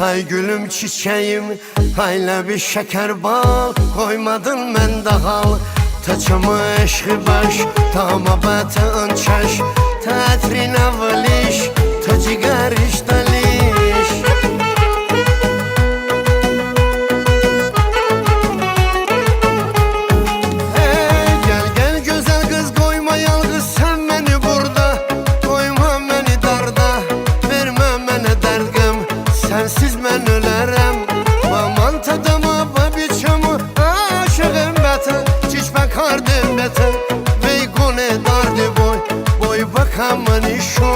Ay gülüm çiçeğim, hayla bir şeker bal. Koymadın məndə hal, taçımı eşqi baş. Tama bətən çəş, tətrinə valiş, tacı qəriş daliş. Gel gel güzel kız, koyma yalnız sen beni burada. Koyma beni darda, verme mənə dərdim. Sensiz mən ölərəm. Aman tadımı, babiçamı, aşığım bətən. Çişmə kardım bətən, vey qone dardı boy. Boy bakamın işo.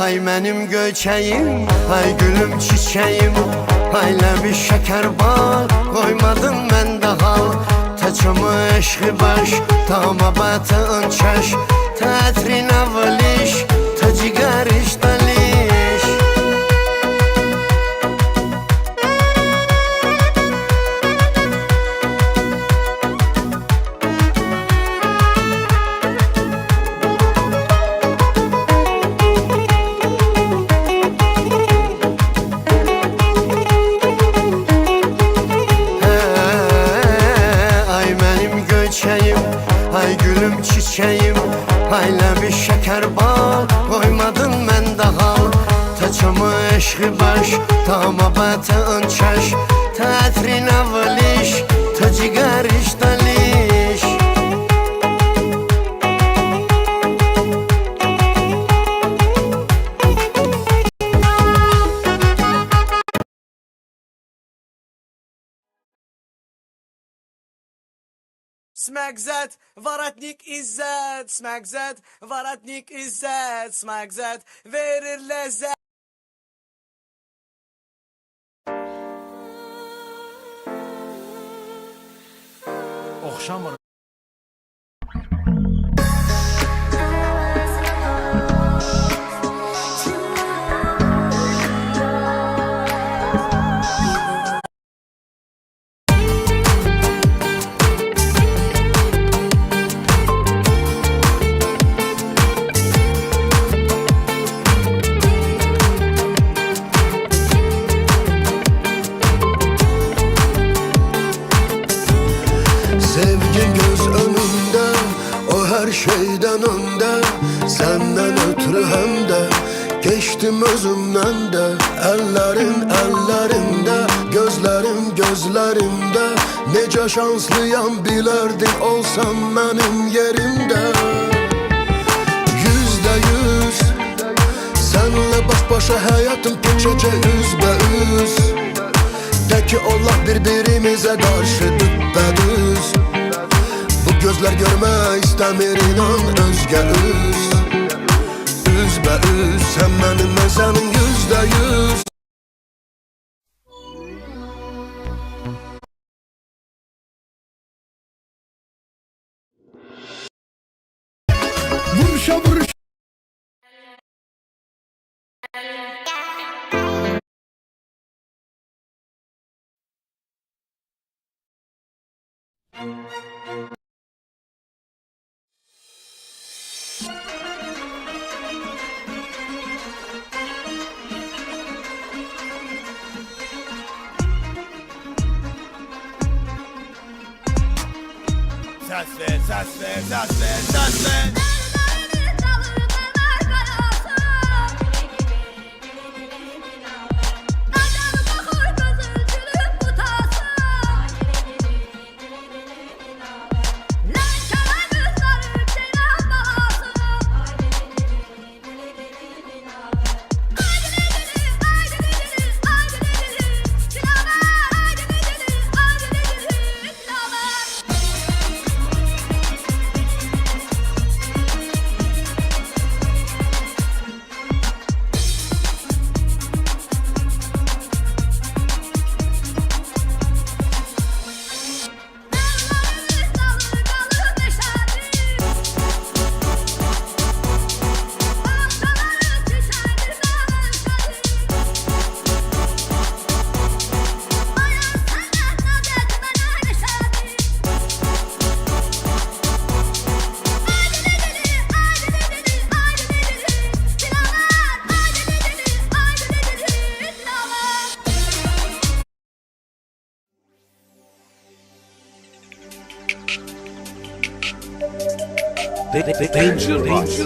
Ay mənim göçəyim, ay gülüm çiçəyim. Hayla bir şeker bal, koymadın məndə hal. Taçımı eşqi baş, tama bətən çəş. Tətrinə valiş, tacı qəriş daliş. Ay mənim göçəyim, ay gülüm çiçəyim. Hayla bir şeker bal, koymadın məndə hal. Taçımı eşqi baş, tama bətən çəş. Tətrinə valiş, tacı qəriş daliş. Смәгзәт, Воротник İzzət, Смәгзәт, Воротник İzzət, Смәгзәт, verir ləzzət. Oxşamır. Sevgin göz önünde, o her şeyden önde. Senden ötürü hem de geçtim özümden de. Ellerin ellerinde, gözlerin gözlerimde. Nece şanslıyam bilerdin olsam benim yerimde. %100 senle baş başa hayatım geçecek %100. De ki Allah birbirimize karşı düppedüz. Bu gözler görme istemir inan özge üz. Üz be üz, sen benim ben senin %100. Vuruşa vuruşa. Səs ver, səs ver, səs ver, səs ver. Danger Box.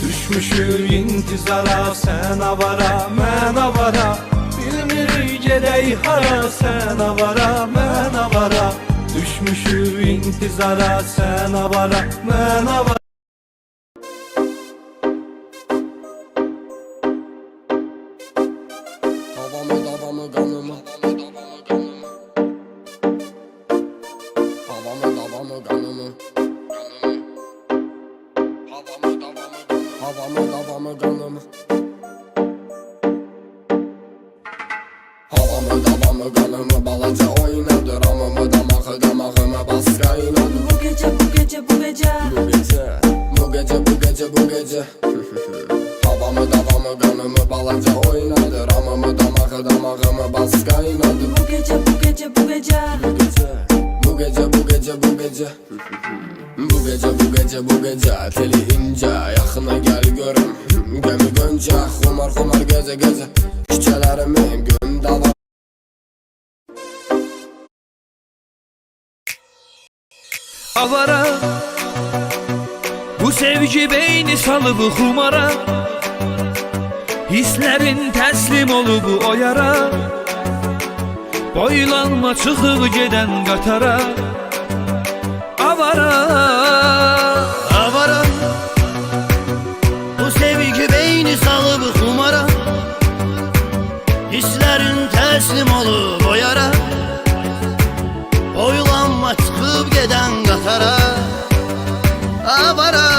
Düşmüşük intizara, sen avara, mən avara. Bilmirik gedək hara, sen avara, mən avara. Düşmüşük intizara, sen avara, mən avara. Havamı davamı kanımı Havamı davamı kanımı Havamı davamı kanımı Havamı davamı kanımı balaca oynadı ramımı damağımı bas kaynadı Bu gece bu gece bu gece Bu gece bu gece bu gece Havamı davamı kanımı balaca oynadı ramımı damağımı bas kaynadı Bu gece bu gece bu gece Bu gece bu gece bu gece Bu gece bu gece bu gece teli ince yaxına gel görüm Gemi gönce xumar xumar gece gece Küçələrimi gün davam Avara bu sevgi beyni salıp xumara Hislerin teslim olup o yara Boylanma çıkıp geden qatara Avara Avara bu sevgi beyni salıp kumara Hislerin teslim olup o yara Oylanma çıkıp giden katara Avara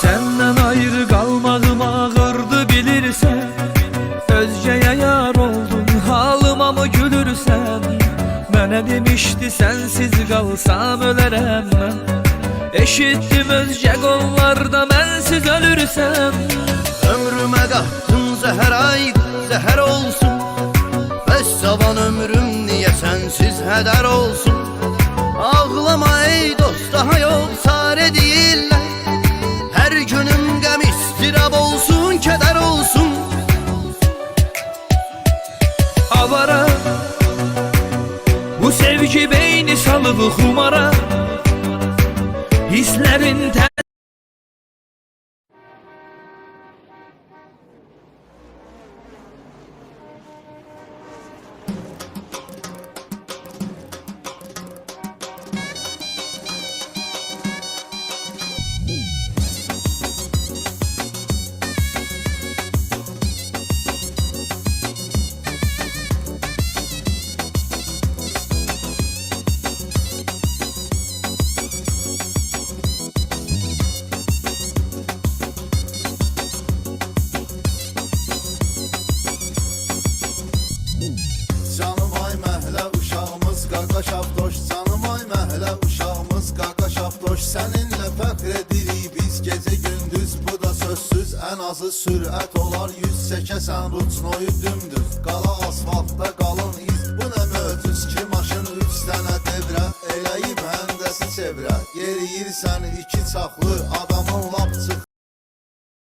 Senden ayrı kalmağım ağırdı bilirsen Özgeye yar oldun halıma mı gülürsen Mənə demişti sensiz kalsam ölərəm mən Eşittim özgə qollarda mənsiz ölürsəm Ömrüme kattın zehir ay zehir olsun Bəs savan ömrüm niye sensiz heder olsun Ağlama ey dost daha yol sare değiller Her günüm gəm istirab olsun keder olsun Avara bu sevgi beyni salıp xumara Hislerin Canım ay məhlə uşağımız qaqaşavdoş Canım ay məhlə uşağımız qaqaşavdoş Səninlə fəxr edirik biz gecə gündüz Bu da sözsüz ən azı sürət olar 100 çəkəsən ruçnoyu dümdüz Qala asfaltda qalın iz Bu nə möcüz ki maşın 3 dənə devrə Eləyib həndəsi çevrə Yeriyirsən iki çaxlı adam